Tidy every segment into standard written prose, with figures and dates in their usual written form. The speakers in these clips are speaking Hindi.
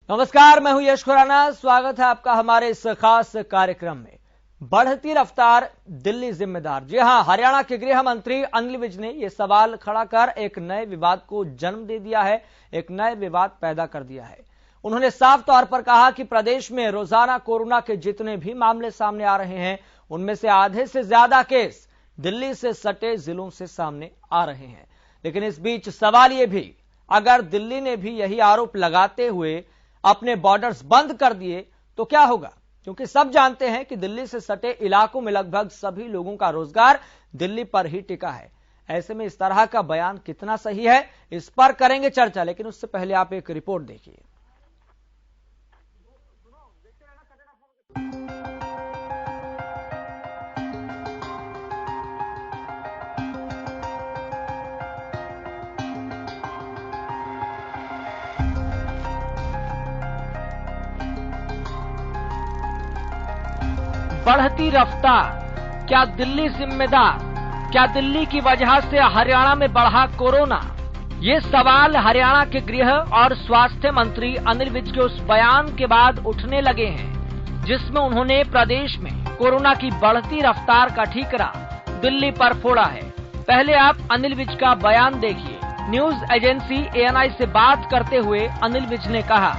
नमस्कार, मैं हूं यश खुराना। स्वागत है आपका हमारे इस खास कार्यक्रम में। बढ़ती रफ्तार, दिल्ली जिम्मेदार। जी हां, हरियाणा के गृह मंत्री अनिल विज ने यह सवाल खड़ा कर एक नए विवाद को जन्म दे दिया है, एक नए विवाद पैदा कर दिया है। उन्होंने साफ तौर पर कहा कि प्रदेश में रोजाना कोरोना के जितने भी मामले सामने आ रहे हैं, उनमें से आधे से ज्यादा केस दिल्ली से सटे जिलों से सामने आ रहे हैं। लेकिन इस बीच सवाल यह भी, अगर दिल्ली ने भी यही आरोप लगाते हुए अपने बॉर्डर्स बंद कर दिए तो क्या होगा? क्योंकि सब जानते हैं कि दिल्ली से सटे इलाकों में लगभग सभी लोगों का रोजगार दिल्ली पर ही टिका है। ऐसे में इस तरह का बयान कितना सही है, इस पर करेंगे चर्चा। लेकिन उससे पहले आप एक रिपोर्ट देखिए। बढ़ती रफ्तार, क्या दिल्ली जिम्मेदार? क्या दिल्ली की वजह से हरियाणा में बढ़ा कोरोना? ये सवाल हरियाणा के गृह और स्वास्थ्य मंत्री अनिल विज के उस बयान के बाद उठने लगे हैं, जिसमें उन्होंने प्रदेश में कोरोना की बढ़ती रफ्तार का ठीकरा दिल्ली पर फोड़ा है। पहले आप अनिल विज का बयान देखिए। न्यूज एजेंसी ANI से बात करते हुए अनिल विज ने कहा,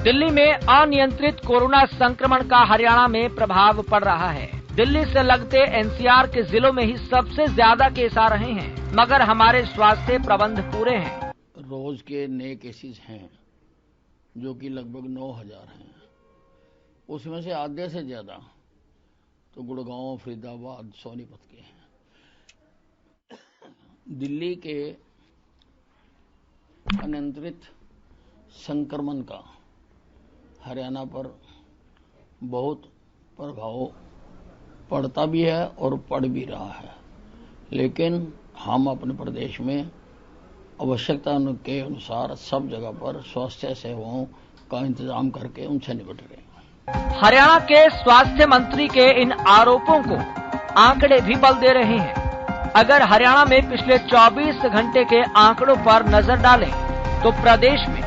दिल्ली में अनियंत्रित कोरोना संक्रमण का हरियाणा में प्रभाव पड़ रहा है। दिल्ली से लगते NCR के जिलों में ही सबसे ज्यादा केस आ रहे हैं, मगर हमारे स्वास्थ्य प्रबंध पूरे हैं। रोज के नए केसेस हैं जो कि लगभग 9,000 हैं। उसमें से आधे से ज्यादा तो गुड़गांव, फरीदाबाद, सोनीपत के हैं। दिल्ली के अनियंत्रित संक्रमण का हरियाणा पर बहुत प्रभाव पड़ता भी है और पड़ भी रहा है, लेकिन हम अपने प्रदेश में आवश्यकता के अनुसार सब जगह पर स्वास्थ्य सेवाओं का इंतजाम करके उनसे निपट रहे हैं। हरियाणा के स्वास्थ्य मंत्री के इन आरोपों को आंकड़े भी बल दे रहे हैं। अगर हरियाणा में पिछले 24 घंटे के आंकड़ों पर नजर डालें तो प्रदेश में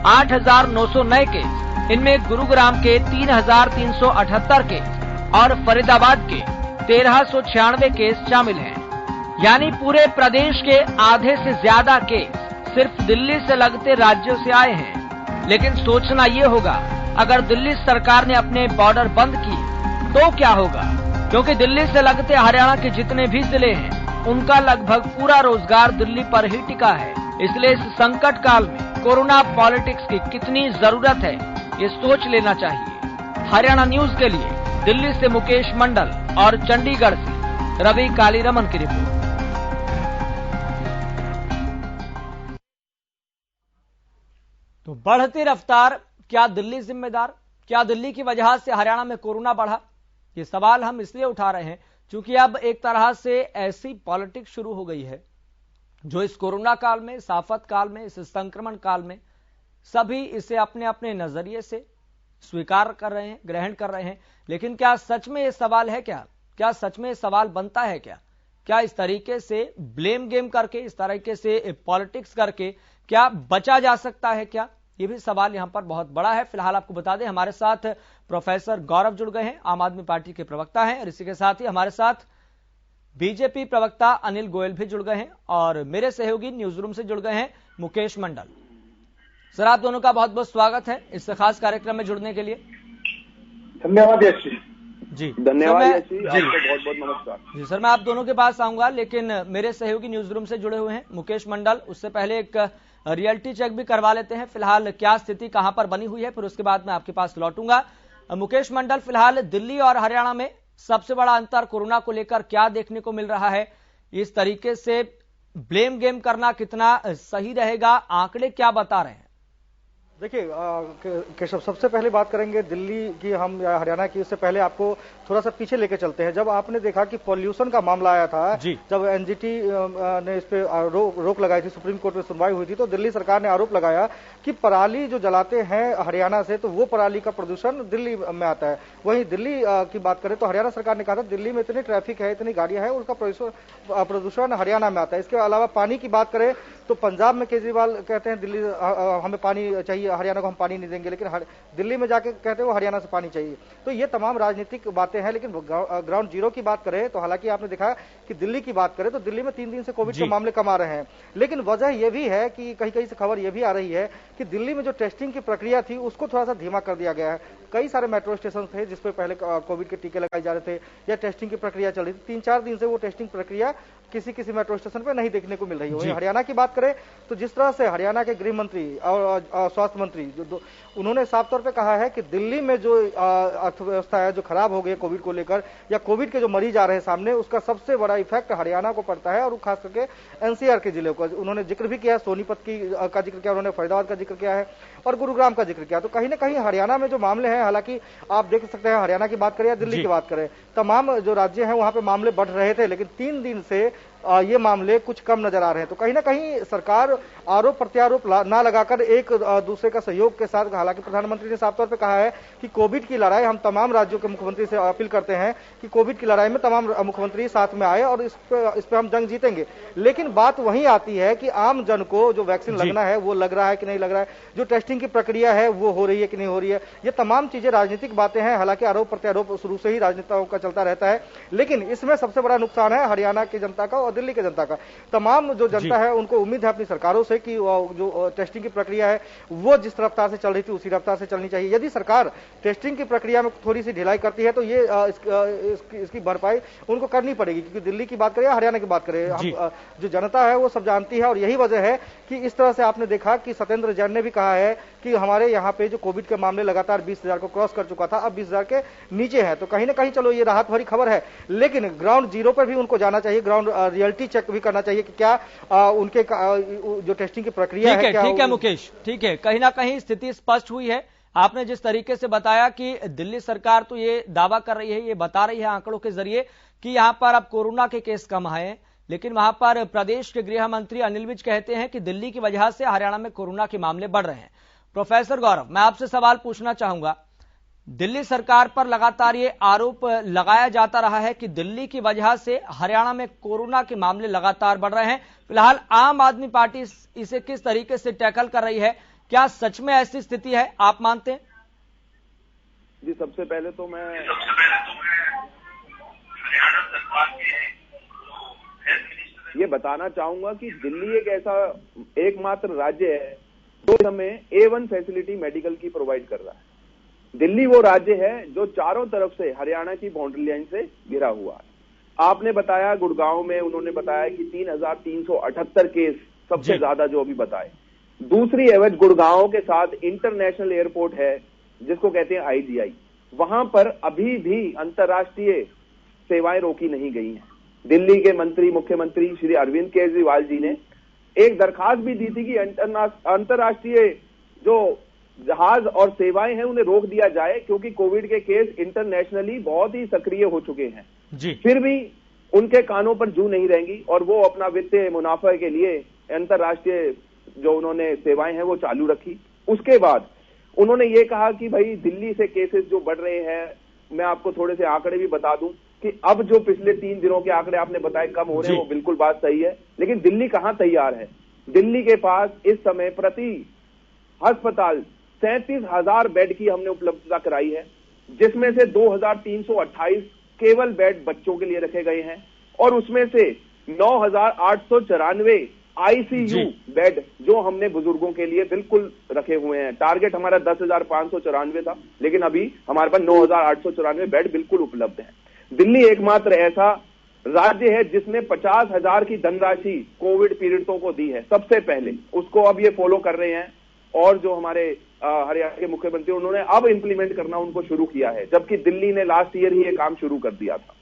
8,900 नए केस, इनमें गुरुग्राम के 3,378 केस और फरीदाबाद के 1,396 केस शामिल हैं। यानी पूरे प्रदेश के आधे से ज्यादा केस सिर्फ दिल्ली से लगते राज्यों से आए हैं। लेकिन सोचना ये होगा, अगर दिल्ली सरकार ने अपने बॉर्डर बंद किए तो क्या होगा? क्योंकि दिल्ली से लगते हरियाणा के जितने भी जिले हैं, उनका लगभग पूरा रोजगार दिल्ली पर ही टिका है। इसलिए इस संकट काल में कोरोना पॉलिटिक्स की कितनी जरूरत है, ये सोच लेना चाहिए। हरियाणा न्यूज के लिए दिल्ली से मुकेश मंडल और चंडीगढ़ से रवि कालीरमन की रिपोर्ट। तो बढ़ती रफ्तार, क्या दिल्ली जिम्मेदार? क्या दिल्ली की वजह से हरियाणा में कोरोना बढ़ा? ये सवाल हम इसलिए उठा रहे हैं क्योंकि अब एक तरह से ऐसी पॉलिटिक्स शुरू हो गई है जो इस कोरोना काल में, इस आफत काल में, इस संक्रमण काल में सभी इसे अपने अपने नजरिए से स्वीकार कर रहे हैं, ग्रहण कर रहे हैं। लेकिन क्या सच में ये सवाल है? क्या सच में ये सवाल बनता है? क्या इस तरीके से ब्लेम गेम करके, इस तरीके से पॉलिटिक्स करके क्या बचा जा सकता है? क्या ये भी सवाल यहां पर बहुत बड़ा है। फिलहाल आपको बता दें, हमारे साथ प्रोफेसर गौरव जुड़ गए हैं, आम आदमी पार्टी के प्रवक्ता हैं, और इसी के साथ ही हमारे साथ बीजेपी प्रवक्ता अनिल गोयल भी जुड़ गए हैं, और मेरे सहयोगी न्यूज रूम से जुड़ गए हैं मुकेश मंडल। सर, आप दोनों का बहुत बहुत स्वागत है इस खास कार्यक्रम में जुड़ने के लिए। धन्यवाद यश जी। धन्यवाद यश जी, आपको बहुत बहुत नमस्कार। जी सर, मैं आप दोनों के पास आऊंगा, लेकिन मेरे सहयोगी न्यूज रूम से जुड़े हुए हैं मुकेश मंडल। उससे पहले एक रियलिटी चेक भी करवा लेते हैं, फिलहाल क्या स्थिति कहां पर बनी हुई है, फिर उसके बाद मैं आपके पास लौटूंगा। मुकेश मंडल, फिलहाल दिल्ली और हरियाणा में सबसे बड़ा अंतर कोरोना को लेकर क्या देखने को मिल रहा है? इस तरीके से ब्लेम गेम करना कितना सही रहेगा? आंकड़े क्या बता रहे हैं? देखिए केशव, सबसे पहले बात करेंगे दिल्ली की हम या हरियाणा की। उससे पहले आपको थोड़ा सा पीछे लेके चलते हैं। जब आपने देखा कि पॉल्यूशन का मामला आया था, जब NGT ने इस पे रोक लगाई थी, सुप्रीम कोर्ट में सुनवाई हुई थी, तो दिल्ली सरकार ने आरोप लगाया कि पराली जो जलाते हैं हरियाणा से, तो वो पराली का प्रदूषण दिल्ली में आता है। वहीं दिल्ली की बात करें तो हरियाणा सरकार ने कहा था दिल्ली में इतनी ट्रैफिक है, इतनी गाड़ियां हैं, उसका प्रदूषण हरियाणा में आता है। इसके अलावा पानी की बात करें तो पंजाब में केजरीवाल कहते हैं दिल्ली हमें पानी चाहिए, हरियाणा को हम पानी नहीं देंगे, लेकिन दिल्ली में जाके कहते हैं वो हरियाणा से पानी चाहिए। तो ये तमाम राजनीतिक बातें हैं। लेकिन ग्राउंड जीरो की बात करें तो हालांकि आपने देखा कि दिल्ली की बात करें तो दिल्ली में 3 दिन से कोविड के मामले कम आ रहे हैं, लेकिन वजह यह भी है कि कहीं कहीं से खबर यह भी आ रही है कि दिल्ली में जो टेस्टिंग की प्रक्रिया थी उसको थोड़ा सा धीमा कर दिया गया है। कई सारे मेट्रो स्टेशन थे जिसपे पहले कोविड के टीके लगाए जा रहे थे या टेस्टिंग की प्रक्रिया चल रही थी, 3-4 दिन से वो टेस्टिंग प्रक्रिया किसी मेट्रो स्टेशन पे नहीं देखने को मिल रही है। वहीं हरियाणा की बात करें तो जिस तरह से हरियाणा के गृह मंत्री और स्वास्थ्य मंत्री उन्होंने साफ तौर पे कहा है कि दिल्ली में जो अर्थव्यवस्था है जो खराब हो गई कोविड को लेकर या कोविड के जो मरीज आ रहे हैं सामने, उसका सबसे बड़ा इफेक्ट हरियाणा को पड़ता है और खास करके एनसीआर के जिले को। उन्होंने जिक्र भी किया, सोनीपत का जिक्र किया, उन्होंने फरीदाबाद का जिक्र किया है और गुरुग्राम का जिक्र किया। तो कहीं ना कहीं हरियाणा में जो मामले हैं, हालांकि आप देख सकते हैं हरियाणा की बात करें या दिल्ली की बात करें, तमाम जो राज्य हैं वहां पे मामले बढ़ रहे थे, लेकिन 3 दिन से ये मामले कुछ कम नजर आ रहे हैं। तो कहीं ना कहीं सरकार आरोप प्रत्यारोप ना लगाकर एक दूसरे का सहयोग के साथ, हालांकि प्रधानमंत्री ने साफ तौर पे कहा है कि कोविड की लड़ाई हम तमाम राज्यों के मुख्यमंत्री से अपील करते हैं कि कोविड की लड़ाई में तमाम मुख्यमंत्री साथ में आए और इस पे हम जंग जीतेंगे। लेकिन बात वहीं आती है कि आम जन को जो वैक्सीन लगना है वो लग रहा है कि नहीं लग रहा है, जो टेस्टिंग की प्रक्रिया है वो हो रही है कि नहीं हो रही है। ये तमाम चीजें राजनीतिक बातें हैं। हालांकि आरोप प्रत्यारोप शुरू से ही राजनेताओं का चलता रहता है, लेकिन इसमें सबसे बड़ा नुकसान है हरियाणा की जनता का और दिल्ली की जनता का। तमाम जो जनता है उनको उम्मीद है अपनी सरकारों से कि जो टेस्टिंग की प्रक्रिया है वो जिस रफ्तार से चल रही थी उसी रफ्तार से चलनी चाहिए। यदि सरकार टेस्टिंग की प्रक्रिया में थोड़ी सी ढिलाई करती है तो ये इसकी भरपाई उनको करनी पड़ेगी, क्योंकि दिल्ली की बात करें या हरियाणा की बात करें, जो जनता है वो सब जानती है। और यही वजह है कि इस तरह से आपने देखा कि सत्येंद्र जैन ने भी कहा है कि हमारे यहाँ पे जो कोविड के मामले लगातार 20,000 को क्रॉस कर चुका था, अब 20,000 के नीचे है। तो कहीं ना कहीं चलो ये राहत भरी खबर है, लेकिन ग्राउंड जीरो पर भी उनको जाना चाहिए, ग्राउंड रियलिटी चेक भी करना चाहिए कि क्या उनके जो टेस्टिंग की प्रक्रिया है। ठीक है मुकेश, ठीक है, कहीं ना कहीं स्थिति स्पष्ट हुई है। आपने जिस तरीके से बताया कि दिल्ली सरकार तो ये दावा कर रही है, ये बता रही है आंकड़ों के जरिए कि यहां पर अब कोरोना के केस कम आए हैं, लेकिन वहां पर प्रदेश के गृह मंत्री अनिल विज कहते हैं कि दिल्ली की वजह से हरियाणा में कोरोना के मामले बढ़ रहे हैं। प्रोफेसर गौरव, मैं आपसे सवाल पूछना चाहूंगा, दिल्ली सरकार पर लगातार ये आरोप लगाया जाता रहा है कि दिल्ली की वजह से हरियाणा में कोरोना के मामले लगातार बढ़ रहे हैं। फिलहाल आम आदमी पार्टी इसे किस तरीके से टैकल कर रही है, क्या सच में ऐसी स्थिति है, आप मानते हैं? जी, सबसे पहले तो मैं ये बताना चाहूंगा कि दिल्ली एक ऐसा एकमात्र राज्य है जो हमें A1 फैसिलिटी मेडिकल की प्रोवाइड कर रहा है। दिल्ली वो राज्य है जो चारों तरफ से हरियाणा की बाउंड्री लाइन से घिरा हुआ है। आपने बताया गुड़गांव में, उन्होंने बताया कि 3,378 केस सबसे ज्यादा जो अभी बताए। दूसरी एवज गुड़गांव के साथ इंटरनेशनल एयरपोर्ट है जिसको कहते हैं IGI, वहां पर अभी भी अंतर्राष्ट्रीय सेवाएं रोकी नहीं गई हैं। दिल्ली के मंत्री मुख्यमंत्री श्री अरविंद केजरीवाल जी ने एक दरखास्त भी दी थी कि अंतर्राष्ट्रीय जो जहाज और सेवाएं हैं उन्हें रोक दिया जाए, क्योंकि कोविड के केस इंटरनेशनली बहुत ही सक्रिय हो चुके हैं जी। फिर भी उनके कानों पर जू नहीं रहेंगी और वो अपना वित्तीय मुनाफे के लिए अंतर्राष्ट्रीय जो उन्होंने सेवाएं हैं वो चालू रखी। उसके बाद उन्होंने ये कहा कि भाई दिल्ली से केसेस जो बढ़ रहे हैं, मैं आपको थोड़े से आंकड़े भी बता दूं कि अब जो पिछले 3 दिनों के आंकड़े आपने बताए कम हो रहे हैं, वो बिल्कुल बात सही है, लेकिन दिल्ली कहां तैयार है। दिल्ली के पास इस समय प्रति अस्पताल 37,000 बेड की हमने उपलब्धता कराई है, जिसमें से 2,328 केवल बेड बच्चों के लिए रखे गए हैं और उसमें से 9,894 ICU बेड जो हमने बुजुर्गों के लिए बिल्कुल रखे हुए हैं। टारगेट हमारा 10,594 था, लेकिन अभी हमारे पास 9,894 बेड बिल्कुल उपलब्ध हैं। दिल्ली एकमात्र ऐसा राज्य है जिसने 50,000 की धनराशि कोविड पीड़ितों को दी है सबसे पहले, उसको अब ये फॉलो कर रहे हैं और जो हमारे हरियाणा के मुख्यमंत्री उन्होंने अब इंप्लीमेंट करना उनको शुरू किया है, जबकि दिल्ली ने लास्ट ईयर ही ये काम शुरू कर दिया था।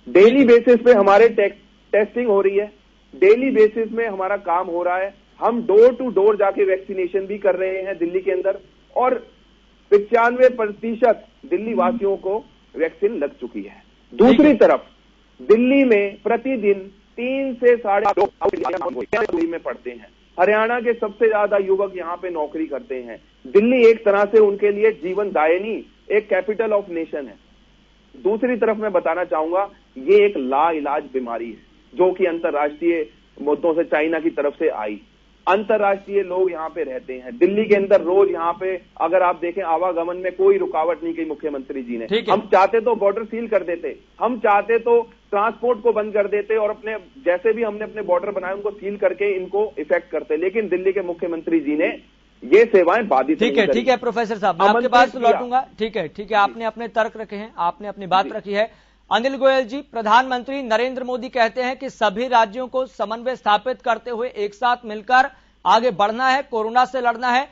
डेली बेसिस पे हमारे टेस्टिंग हो रही है, डेली बेसिस में हमारा काम हो रहा है। हम डोर टू डोर जाके वैक्सीनेशन भी कर रहे हैं दिल्ली के अंदर और 95% दिल्ली वासियों को वैक्सीन लग चुकी है। दूसरी तरफ दिल्ली में प्रतिदिन 3 से 2.5 में पढ़ते हैं। हरियाणा के सबसे ज्यादा युवक यहाँ पे नौकरी करते हैं। दिल्ली एक तरह से उनके लिए जीवन दायिनी एक कैपिटल ऑफ नेशन है। दूसरी तरफ मैं बताना चाहूंगा, ये एक लाइलाज बीमारी है जो कि अंतर्राष्ट्रीय मुद्दों से चाइना की तरफ से आई। अंतर्राष्ट्रीय लोग यहाँ पे रहते हैं। दिल्ली के अंदर रोज यहाँ पे अगर आप देखें आवागमन में कोई रुकावट नहीं की मुख्यमंत्री जी ने। हम चाहते तो बॉर्डर सील कर देते, हम चाहते तो ट्रांसपोर्ट को बंद कर देते और अपने जैसे भी हमने अपने बॉर्डर बनाए उनको सील करके इनको इफेक्ट करते, लेकिन दिल्ली के मुख्यमंत्री जी ने ये सेवाएं बाधित नहीं करी। ठीक है प्रोफेसर साहब, मैं आपके पास लौटूंगा। ठीक है, आपने अपने तर्क रखे हैं, आपने अपनी बात रखी है। अनिल गोयल जी, प्रधानमंत्री नरेंद्र मोदी कहते हैं कि सभी राज्यों को समन्वय स्थापित करते हुए एक साथ मिलकर आगे बढ़ना है, कोरोना से लड़ना है,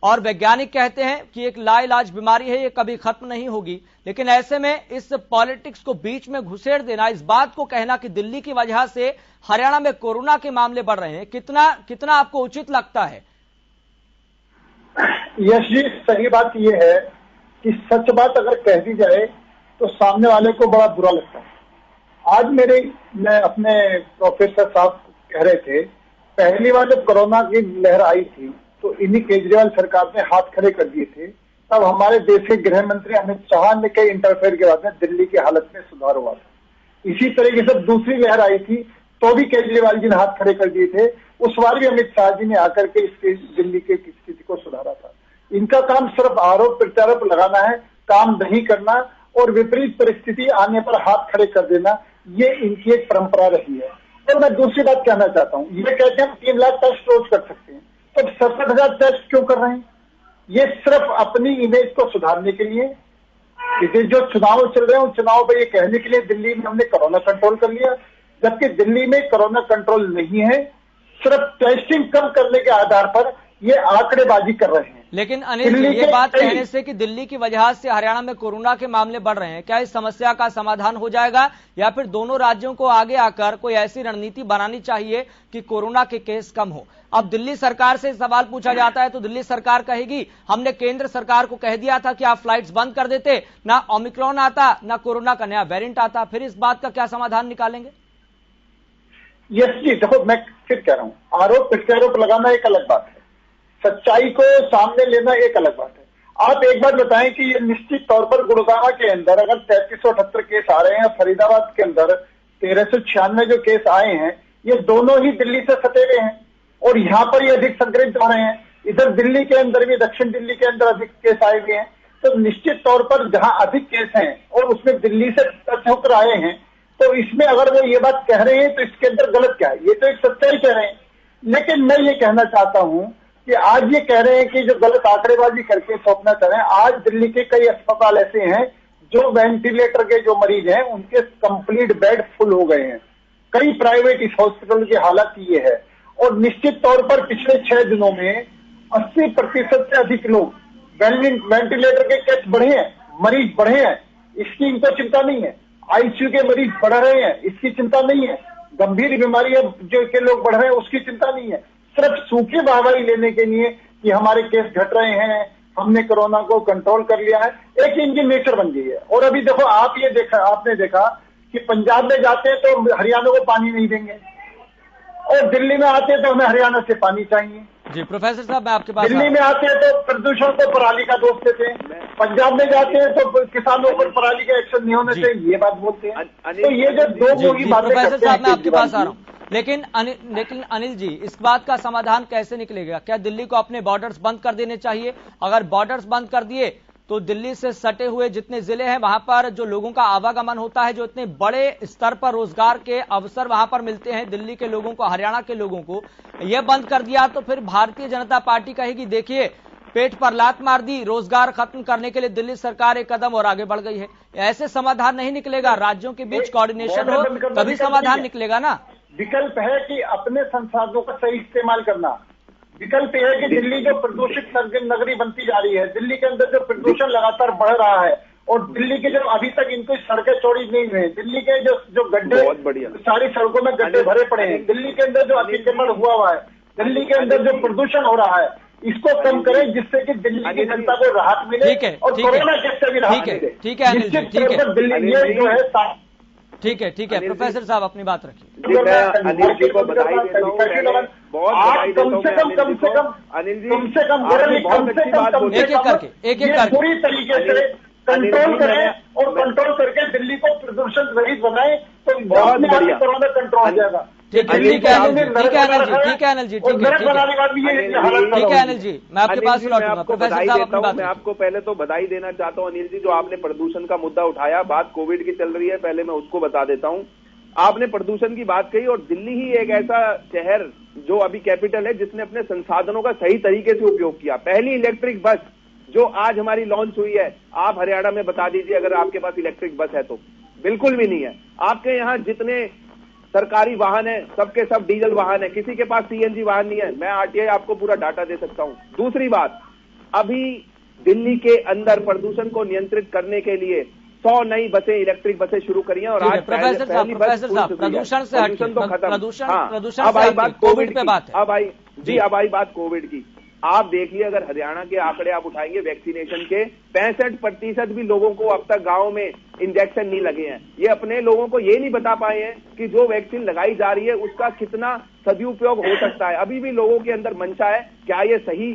और वैज्ञानिक कहते हैं कि एक लाइलाज बीमारी है, ये कभी खत्म नहीं होगी। लेकिन ऐसे में इस पॉलिटिक्स को बीच में घुसेड़ देना, इस बात को कहना कि दिल्ली की वजह से हरियाणा में कोरोना के मामले बढ़ रहे हैं, कितना आपको उचित लगता है? यश जी, सही बात यह है कि सच बात अगर कह दी जाए तो सामने वाले को बड़ा बुरा लगता है। आज मैं अपने प्रोफेसर साहब कह रहे थे, पहली बार जब कोरोना की लहर आई थी तो इन्हीं केजरीवाल सरकार ने हाथ खड़े कर दिए थे, तब हमारे देश के गृह मंत्री अमित शाह ने कई इंटरफेयर के बाद में दिल्ली की हालत में सुधार हुआ था। इसी तरीके से दूसरी लहर आई थी तो भी केजरीवाल जी ने हाथ खड़े कर दिए थे, उस बार भी अमित शाह जी ने आकर के इस दिल्ली की स्थिति को सुधारा था। इनका काम सिर्फ आरोप प्रत्यारोप लगाना है, काम नहीं करना और विपरीत परिस्थिति आने पर हाथ खड़े कर देना, ये इनकी एक परंपरा रही है। और मैं दूसरी बात कहना चाहता हूँ, ये कहते हैं हम 3 लाख टेस्ट रोज कर सकते हैं, तो 67,000 टेस्ट क्यों कर रहे हैं? ये सिर्फ अपनी इमेज को सुधारने के लिए, जो चुनाव चल रहे हैं उन चुनाव पर ये कहने के लिए दिल्ली में हमने कोरोना कंट्रोल कर लिया, जबकि दिल्ली में कोरोना कंट्रोल नहीं है। सिर्फ टेस्टिंग कम करने के आधार पर ये आंकड़ेबाजी कर रहे हैं। लेकिन अनिल जी, ये बात कहने से कि दिल्ली की वजह से हरियाणा में कोरोना के मामले बढ़ रहे हैं, क्या इस समस्या का समाधान हो जाएगा, या फिर दोनों राज्यों को आगे आकर कोई ऐसी रणनीति बनानी चाहिए कि कोरोना के केस कम हो? अब दिल्ली सरकार से सवाल पूछा जाता है तो दिल्ली सरकार कहेगी हमने केंद्र सरकार को कह दिया था कि आप फ्लाइट्स बंद कर देते, ना ओमिक्रॉन आता ना कोरोना का नया वेरिएंट आता, फिर इस बात का क्या समाधान निकालेंगे? यस जी, देखो मैं फिर कह रहा हूँ, आरोप प्रत्यारोप लगाना एक अलग बात है, सच्चाई को सामने लेना एक अलग बात है। आप एक बात बताएं कि ये निश्चित तौर पर गुड़गांव के अंदर अगर 3378 केस आ रहे हैं, फरीदाबाद के अंदर 1396 जो केस आए हैं, ये दोनों ही दिल्ली से सटे हुए हैं और यहाँ पर ये अधिक संक्रमित हो रहे हैं। इधर दिल्ली के अंदर भी, दक्षिण दिल्ली के अंदर अधिक केस आए हुए हैं। तो निश्चित तौर पर जहां अधिक केस हैं और उसमें दिल्ली से टच होकर आए हैं, तो इसमें अगर वो ये बात कह रहे हैं तो इसके अंदर गलत क्या है? ये तो एक सच्चाई कह रहे हैं। लेकिन मैं ये कहना चाहता हूं कि आज ये कह रहे हैं कि जो गलत आंकड़ेबाजी करके सौंपना चाह रहे हैं, आज दिल्ली के कई अस्पताल ऐसे हैं जो वेंटिलेटर के जो मरीज हैं उनके कंप्लीट बेड फुल हो गए हैं। कई प्राइवेट इस हॉस्पिटल की हालत ये है। और निश्चित तौर पर पिछले 6 दिनों में 80% से अधिक लोग वेंटिलेटर के केस बढ़े हैं, मरीज बढ़े हैं, इसकी इनको चिंता नहीं है। आईसीयू के मरीज बढ़ रहे हैं, इसकी चिंता नहीं है। गंभीर बीमारियां जो के लोग बढ़ रहे हैं उसकी चिंता नहीं है। सिर्फ सूखी वाहवाही लेने के लिए कि हमारे केस घट रहे हैं, हमने कोरोना को कंट्रोल कर लिया है, एक इनकी नेचर बन गई है। और अभी देखो, आपने देखा कि पंजाब में जाते हैं तो हरियाणा को पानी नहीं देंगे और दिल्ली में आते हैं तो हमें हरियाणा से पानी चाहिए। जी प्रोफेसर साहब, मैं आपके पास दिल्ली में आते हैं तो प्रदूषण को पराली का दोष देते हैं, पंजाब में जाते हैं तो किसानों पर पराली का एक्शन नहीं होना चाहिए, ये बात बोलते हैं। तो ये जो दो मोगी बातें प्रोफेसर साहब, मैं आपके पास आ रहा हूँ। लेकिन अनिल जी, इस बात का समाधान कैसे निकलेगा? क्या दिल्ली को अपने बॉर्डर्स बंद कर देने चाहिए? अगर बॉर्डर्स बंद कर दिए तो दिल्ली से सटे हुए जितने जिले हैं वहां पर जो लोगों का आवागमन होता है, जो इतने बड़े स्तर पर रोजगार के अवसर वहां पर मिलते हैं दिल्ली के लोगों को, हरियाणा के लोगों को, यह बंद कर दिया तो फिर भारतीय जनता पार्टी कहेगी देखिए पेट पर लात मार दी, रोजगार खत्म करने के लिए दिल्ली सरकार एक कदम और आगे बढ़ गई है। ऐसे समाधान नहीं निकलेगा, राज्यों के बीच कोऑर्डिनेशन हो तभी समाधान निकलेगा ना। विकल्प है कि अपने संसाधनों का सही इस्तेमाल करना। विकल्प यह है कि दिल्ली जो प्रदूषित नगरी बनती जा रही है, दिल्ली के अंदर जो प्रदूषण लगातार बढ़ रहा है और दिल्ली के जो अभी तक इनको सड़कें चौड़ी नहीं हुई, दिल्ली के जो गड्ढे, सारी सड़कों में गड्ढे भरे पड़े हैं, दिल्ली के अंदर जो अतिक्रमण हुआ है, दिल्ली के अंदर जो प्रदूषण हो रहा है, इसको कम करें जिससे कि दिल्ली की जनता को राहत मिले और कोरोना से भी राहत मिले। ठीक है अनिल जी, ठीक है, दिल्ली ये जो है ठीक है प्रोफेसर साहब अपनी बात रखिए। अनिल जी को बधाई देता हूँ, बहुत बधाई देता हूँ कम से कम अनिल जी, कम से कम एक एक करके पूरी तरीके से कंट्रोल करें और कंट्रोल करके दिल्ली को प्रदूषण रहित बनाए तो बहुत बढ़िया कोरोना कंट्रोल हो जाएगा। ठीक है अनिल जी, मैं आपके पास लौटूंगा। मैं आपको पहले तो बधाई देना चाहता हूं अनिल जी, जो आपने प्रदूषण का मुद्दा उठाया। बात कोविड की चल रही है, पहले मैं उसको बता देता हूं। आपने प्रदूषण की बात कही, और दिल्ली ही एक ऐसा शहर जो अभी कैपिटल है जिसने अपने संसाधनों का सही तरीके से उपयोग किया। पहली इलेक्ट्रिक बस जो आज हमारी लॉन्च हुई है, आप हरियाणा में बता दीजिए अगर आपके पास इलेक्ट्रिक बस है तो। बिल्कुल भी नहीं है। आपके यहाँ जितने सरकारी वाहन है सबके सब डीजल वाहन है, किसी के पास सीएनजी वाहन नहीं है। मैं आरटीआई आपको पूरा डाटा दे सकता हूं। दूसरी बात, अभी दिल्ली के अंदर प्रदूषण को नियंत्रित करने के लिए 100 नई बसें, इलेक्ट्रिक बसें शुरू करी हैं, और आज प्रोफेसर साहब प्रदूषण से प्रदूषण तो खत्म। प्रदूषण अब आई बात कोविड पे बात है। अब आई बात कोविड की। आप देखिए, अगर हरियाणा के आंकड़े आप उठाएंगे वैक्सीनेशन के, 65% भी लोगों को अब तक गांव में इंजेक्शन नहीं लगे हैं। ये अपने लोगों को ये नहीं बता पाए हैं कि जो वैक्सीन लगाई जा रही है उसका कितना सदुपयोग हो सकता है। अभी भी लोगों के अंदर मंशा है, क्या ये सही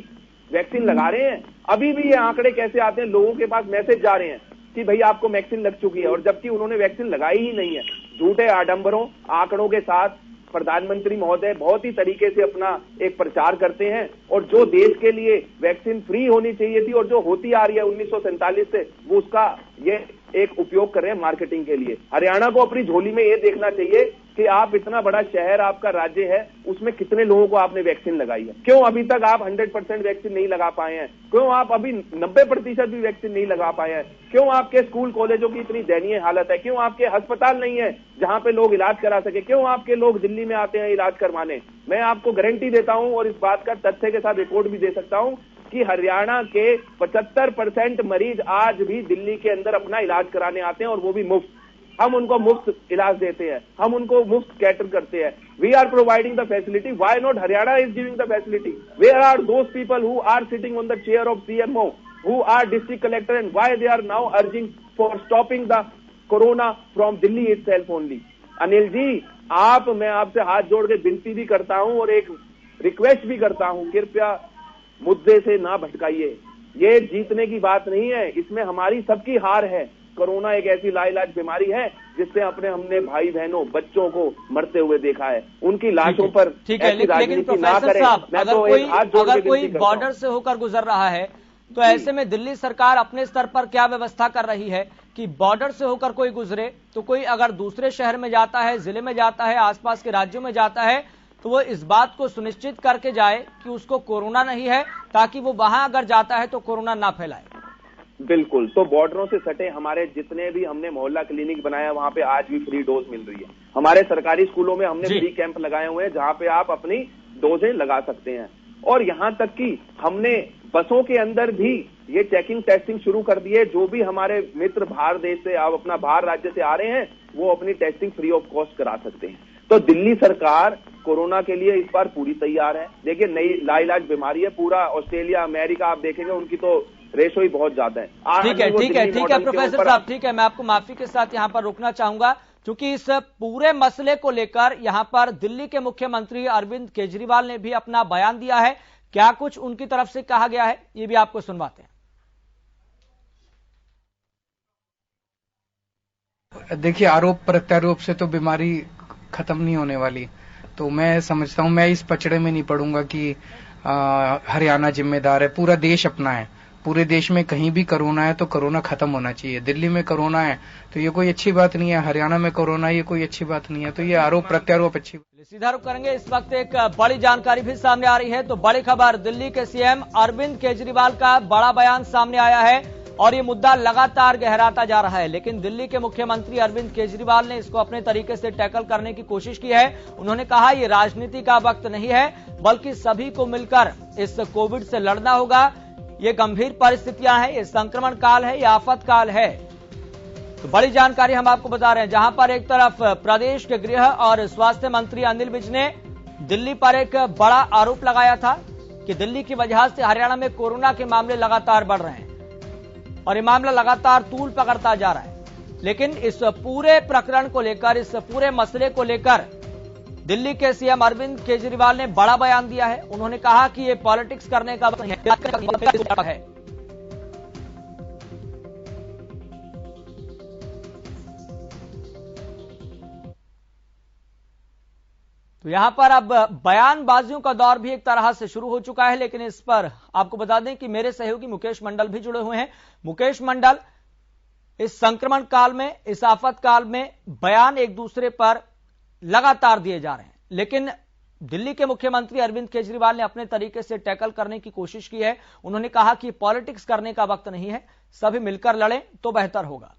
वैक्सीन लगा रहे हैं? अभी भी ये आंकड़े कैसे आते हैं, लोगों के पास मैसेज जा रहे हैं कि भाई आपको वैक्सीन लग चुकी है, और जबकि उन्होंने वैक्सीन लगाई ही नहीं है। झूठे आडंबरों आंकड़ों के साथ प्रधानमंत्री महोदय बहुत ही तरीके से अपना एक प्रचार करते हैं, और जो देश के लिए वैक्सीन फ्री होनी चाहिए थी और जो होती आ रही है 1947 से, वो उसका ये एक उपयोग कर रहे हैं मार्केटिंग के लिए। हरियाणा को अपनी झोली में ये देखना चाहिए कि आप इतना बड़ा शहर, आपका राज्य है, उसमें कितने लोगों को आपने वैक्सीन लगाई है। क्यों अभी तक आप 100% वैक्सीन नहीं लगा पाए हैं? क्यों आप अभी 90% भी वैक्सीन नहीं लगा पाए हैं? क्यों आपके स्कूल कॉलेजों की इतनी दयनीय हालत है? क्यों आपके अस्पताल नहीं है जहां पे लोग इलाज करा सके? क्यों आपके लोग दिल्ली में आते हैं इलाज करवाने? मैं आपको गारंटी देता हूं, और इस बात का तथ्य के साथ रिपोर्ट भी दे सकता हूं, कि हरियाणा के 75% मरीज आज भी दिल्ली के अंदर अपना इलाज कराने आते हैं, और वो भी मुफ्त। हम उनको मुफ्त इलाज देते हैं, हम उनको मुफ्त कैटर करते हैं। We are providing the facility, why not Haryana is giving the facility? Where are those people who are sitting on the chair of CMO, who are district collector, and why they are now urging for stopping the corona from Delhi itself only? Anil ji, मैं आपसे हाथ जोड़ के विनती भी करता हूं और एक रिक्वेस्ट भी करता हूं, कृपया मुद्दे से ना भटकाइए। ये जीतने की बात नहीं है, इसमें हमारी सबकी हार है। कोरोना एक ऐसी लाइलाज बीमारी है जिससे हमने भाई बहनों, बच्चों को मरते हुए देखा है। उनकी लाशों पर ठीक है, लेकिन प्रोफेसर साहब, अगर कोई बॉर्डर से होकर गुजर रहा है तो ऐसे में दिल्ली सरकार अपने स्तर पर क्या व्यवस्था कर रही है कि बॉर्डर से होकर कोई गुजरे तो कोई अगर दूसरे शहर में जाता है, जिले में जाता है, आसपास के राज्यों में जाता है, तो वो इस बात को सुनिश्चित करके जाए कि उसको कोरोना नहीं है, ताकि वो वहां अगर जाता है तो कोरोना ना फैलाए? बिल्कुल। तो बॉर्डरों से सटे हमारे जितने भी हमने मोहल्ला क्लिनिक बनाया, वहां पे आज भी फ्री डोज मिल रही है। हमारे सरकारी स्कूलों में हमने फ्री कैंप लगाए हुए हैं जहां पे आप अपनी डोजें लगा सकते हैं। और यहां तक कि हमने बसों के अंदर भी ये चेकिंग टेस्टिंग शुरू कर दी है। जो भी हमारे मित्र बाहर देश से, आप अपना बाहर राज्य से आ रहे हैं, वो अपनी टेस्टिंग फ्री ऑफ कॉस्ट करा सकते हैं। तो दिल्ली सरकार कोरोना के लिए इस बार पूरी तैयार है। देखिए, नई लाइलाज बीमारी है। पूरा ऑस्ट्रेलिया, अमेरिका आप देखेंगे, उनकी तो रेशो ही बहुत ज्यादा है। ठीक है प्रोफेसर साहब, ठीक है, मैं आपको माफी के साथ यहां पर रोकना चाहूंगा, क्योंकि इस पूरे मसले को लेकर यहां पर दिल्ली के मुख्यमंत्री अरविंद केजरीवाल ने भी अपना बयान दिया है। क्या कुछ उनकी तरफ से कहा गया है, ये भी आपको सुनवाते हैं। देखिए, आरोप प्रत्यारोप से तो बीमारी खत्म नहीं होने वाली। तो मैं समझता हूं, मैं इस पचड़े में नहीं पड़ूंगा कि हरियाणा जिम्मेदार है। पूरा देश अपना है। पूरे देश में कहीं भी कोरोना है तो कोरोना खत्म होना चाहिए। दिल्ली में कोरोना है तो ये कोई अच्छी बात नहीं है, हरियाणा में कोरोना ये कोई अच्छी बात नहीं है। तो ये आरोप प्रत्यारोप अच्छी। सीधा रुख करेंगे। इस वक्त एक बड़ी जानकारी भी सामने आ रही है। तो बड़ी खबर, दिल्ली के सीएम अरविंद केजरीवाल का बड़ा बयान सामने आया है और ये मुद्दा लगातार गहराता जा रहा है। लेकिन दिल्ली के मुख्यमंत्री अरविंद केजरीवाल ने इसको अपने तरीके से टैकल करने की कोशिश की है। उन्होंने कहा ये राजनीति का वक्त नहीं है, बल्कि सभी को मिलकर इस कोविड से लड़ना होगा। ये गंभीर परिस्थितियां हैं, ये संक्रमण काल है, ये आफत काल है। तो बड़ी जानकारी हम आपको बता रहे हैं, जहां पर एक तरफ प्रदेश के गृह और स्वास्थ्य मंत्री अनिल विज ने दिल्ली पर एक बड़ा आरोप लगाया था कि दिल्ली की वजह से हरियाणा में कोरोना के मामले लगातार बढ़ रहे हैं और ये मामला लगातार तूल पकड़ता जा रहा है। लेकिन इस पूरे प्रकरण को लेकर, इस पूरे मसले को लेकर दिल्ली के सीएम अरविंद केजरीवाल ने बड़ा बयान दिया है। उन्होंने कहा कि ये पॉलिटिक्स करने का है। तो यहां पर अब बयानबाजियों का दौर भी एक तरह से शुरू हो चुका है, लेकिन इस पर आपको बता दें कि मेरे सहयोगी मुकेश मंडल भी जुड़े हुए हैं। मुकेश मंडल, इस संक्रमण काल में, इस आफत काल में बयान एक दूसरे पर लगातार दिए जा रहे हैं, लेकिन दिल्ली के मुख्यमंत्री अरविंद केजरीवाल ने अपने तरीके से टैकल करने की कोशिश की है। उन्होंने कहा कि पॉलिटिक्स करने का वक्त नहीं है, सभी मिलकर लड़ें तो बेहतर होगा।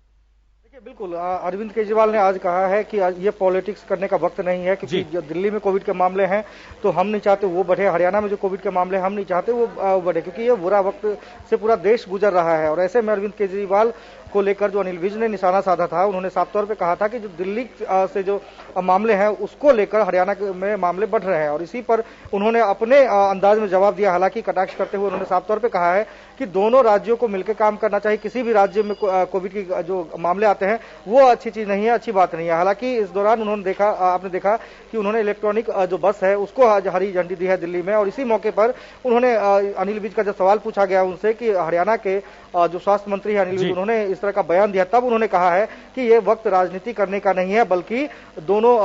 देखिए, बिल्कुल अरविंद केजरीवाल ने आज कहा है कि ये पॉलिटिक्स करने का वक्त नहीं है, क्योंकि जो दिल्ली में कोविड के मामले हैं तो हम नहीं चाहते वो बढ़े, हरियाणा में जो कोविड के मामले हम नहीं चाहते वो बढ़े, क्योंकि ये बुरा वक्त से पूरा देश गुजर रहा है। और ऐसे में अरविंद केजरीवाल को लेकर जो अनिल विज ने निशाना साधा था, उन्होंने साफ तौर पे कहा था कि जो दिल्ली से जो मामले हैं उसको लेकर हरियाणा में मामले बढ़ रहे हैं, और इसी पर उन्होंने अपने अंदाज में जवाब दिया। हालांकि कटाक्ष करते हुए उन्होंने साफ तौर पे कहा है कि दोनों राज्यों को मिलकर काम करना चाहिए। किसी भी राज्य में कोविड की जो मामले आते हैं वो अच्छी चीज नहीं है, अच्छी बात नहीं है। हालांकि इस दौरान उन्होंने आपने देखा कि उन्होंने इलेक्ट्रॉनिक जो बस है उसको आज हरी झंडी दी है दिल्ली में, और इसी मौके पर उन्होंने अनिल विज का जब सवाल पूछा गया उनसे कि हरियाणा के जो स्वास्थ्य मंत्री है अनिल विज, उन्होंने इस तरह का बयान दिया, तब उन्होंने कहा है कि ये वक्त राजनीति करने का नहीं है, बल्कि दोनों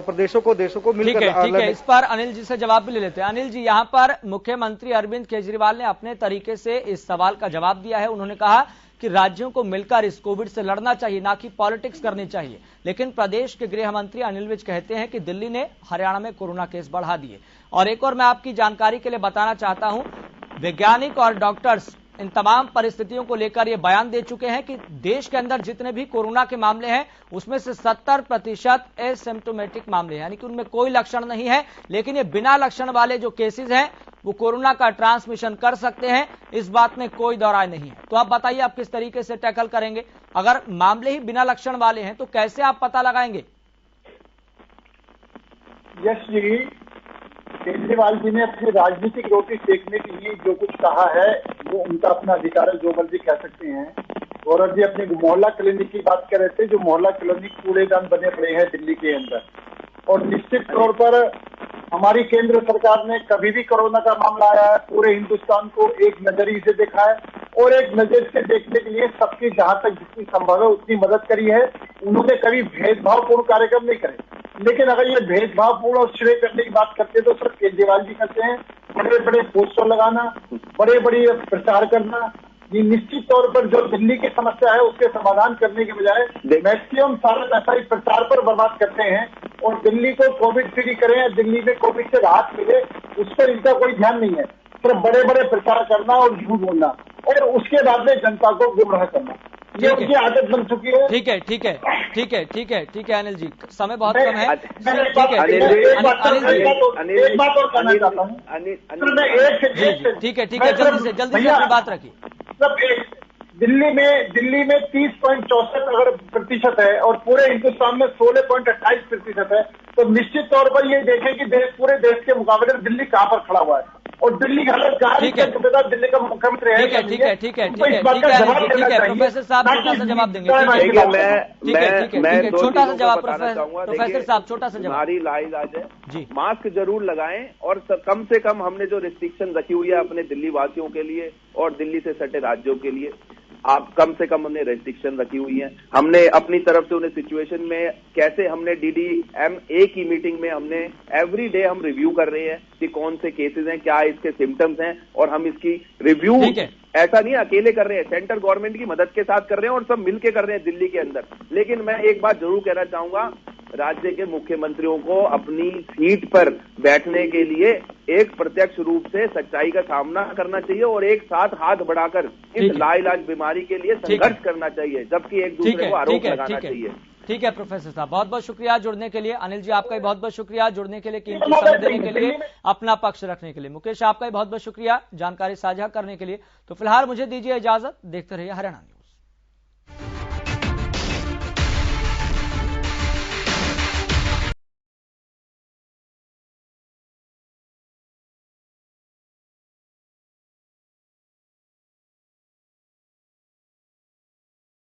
प्रदेशों को, देशों को मिलकर ठीक है, इस पर अनिल जी से जवाब भी ले लेते हैं। अनिल जी, यहां पर मुख्यमंत्री अरविंद केजरीवाल ने अपने तरीके से इस सवाल का जवाब दिया है। उन्होंने कहा कि राज्यों को मिलकर इस कोविड से लड़ना चाहिए, ना कि पॉलिटिक्स करनी चाहिए। लेकिन प्रदेश के गृह मंत्री अनिल विज कहते हैं कि दिल्ली ने हरियाणा में कोरोना केस बढ़ा दिए। और एक और मैं आपकी जानकारी के लिए बताना चाहता हूं, वैज्ञानिक और डॉक्टर्स इन तमाम परिस्थितियों को लेकर ये बयान दे चुके हैं कि देश के अंदर जितने भी कोरोना के मामले हैं उसमें से 70% एसिम्प्टोमेटिक मामले हैं, यानी कि उनमें कोई लक्षण नहीं है, लेकिन ये बिना लक्षण वाले जो केसेस हैं वो कोरोना का ट्रांसमिशन कर सकते हैं, इस बात में कोई दौराय नहीं है। तो आप बताइए, आप किस तरीके से टैकल करेंगे? अगर मामले ही बिना लक्षण वाले हैं तो कैसे आप पता लगाएंगे? यश जी, केजरीवाल जी ने अपनी राजनीतिक रोटी सेकने के लिए जो कुछ कहा है वो उनका अपना अधिकार है, जो मर्जी कह सकते हैं। गौरव जी अपने मोहल्ला क्लिनिक की बात कर रहे थे, जो मोहल्ला क्लिनिक कूड़ेदान बने पड़े हैं दिल्ली के अंदर, और निश्चित तौर पर हमारी केंद्र सरकार ने कभी भी कोरोना का मामला आया है पूरे हिंदुस्तान को एक नजरिए से देखा है, और एक नजर से देखने के लिए सबकी जहां तक जितनी संभव है उतनी मदद करी है। उन्होंने कभी भेदभावपूर्ण कार्यक्रम नहीं करे, लेकिन अगर ये भेदभावपूर्ण और श्रेय करने की बात करते तो सर केजरीवाल जी करते हैं। बड़े बड़े पोस्टर लगाना, बड़े बड़े प्रचार करना, ये निश्चित तौर पर जो दिल्ली की समस्या है उसके समाधान करने के बजाय मैक्सिमम सारा पैसा इस प्रचार पर बर्बाद करते हैं, और दिल्ली को कोविड फ्री करें या दिल्ली में कोविड से राहत मिले उस पर इनका कोई ध्यान नहीं है। सिर्फ बड़े बड़े प्रचार करना और झूठ बोलना, और उसके बाद में जनता को गुमराह करना, ये उनकी आदत बन चुकी है। ठीक है अनिल जी, समय बहुत कम है। एक बात और कहना चाहता हूँ, ठीक है, जल्दी से अपनी बात रखिए। दिल्ली में 30.64% है और पूरे हिंदुस्तान में 16.28% है, तो निश्चित तौर पर ये देखें कि पूरे देश के मुकाबले दिल्ली कहाँ पर खड़ा हुआ है, और दिल्ली की हालत कहाँ है, दिल्ली का मुख्यमंत्री है। ठीक है, प्रोफेसर साहब छोटा सा जवाब देंगे। मैं छोटा सा जवाब प्रोफेसर साहब, छोटा सा जवाब। हमारी लाइलाज है जी, मास्क जरूर लगाएं, और कम से कम हमने जो रिस्ट्रिक्शन रखी हुई है अपने दिल्ली वासियों के लिए और दिल्ली से सटे राज्यों के लिए, आप कम से कम हमने रेस्ट्रिक्शन रखी हुई है। हमने अपनी तरफ से उन्हें सिचुएशन में कैसे हमने DDMA की मीटिंग में हमने एवरी डे हम रिव्यू कर रहे हैं कि कौन से केसेस हैं, क्या इसके सिम्टम्स हैं, और हम इसकी रिव्यू ऐसा नहीं अकेले कर रहे हैं, सेंट्रल गवर्नमेंट की मदद के साथ कर रहे हैं और सब मिलके कर रहे हैं दिल्ली के अंदर। लेकिन मैं एक बात जरूर कहना चाहूंगा, राज्य के मुख्यमंत्रियों को अपनी सीट पर बैठने के लिए एक प्रत्यक्ष रूप से सच्चाई का सामना करना चाहिए और एक साथ हाथ बढ़ाकर इस लाइलाज बीमारी के लिए संघर्ष करना चाहिए, जबकि एक दूसरे को आरोप लगाना चाहिए। ठीक है प्रोफेसर साहब, बहुत बहुत शुक्रिया जुड़ने के लिए। अनिल जी आपका भी बहुत बहुत शुक्रिया जुड़ने के लिए, कीमती समय देने के लिए, अपना पक्ष रखने के लिए। मुकेश आपका भी बहुत बहुत शुक्रिया जानकारी साझा करने के लिए। तो फिलहाल मुझे दीजिए इजाजत, देखते रहिए हरियाणा।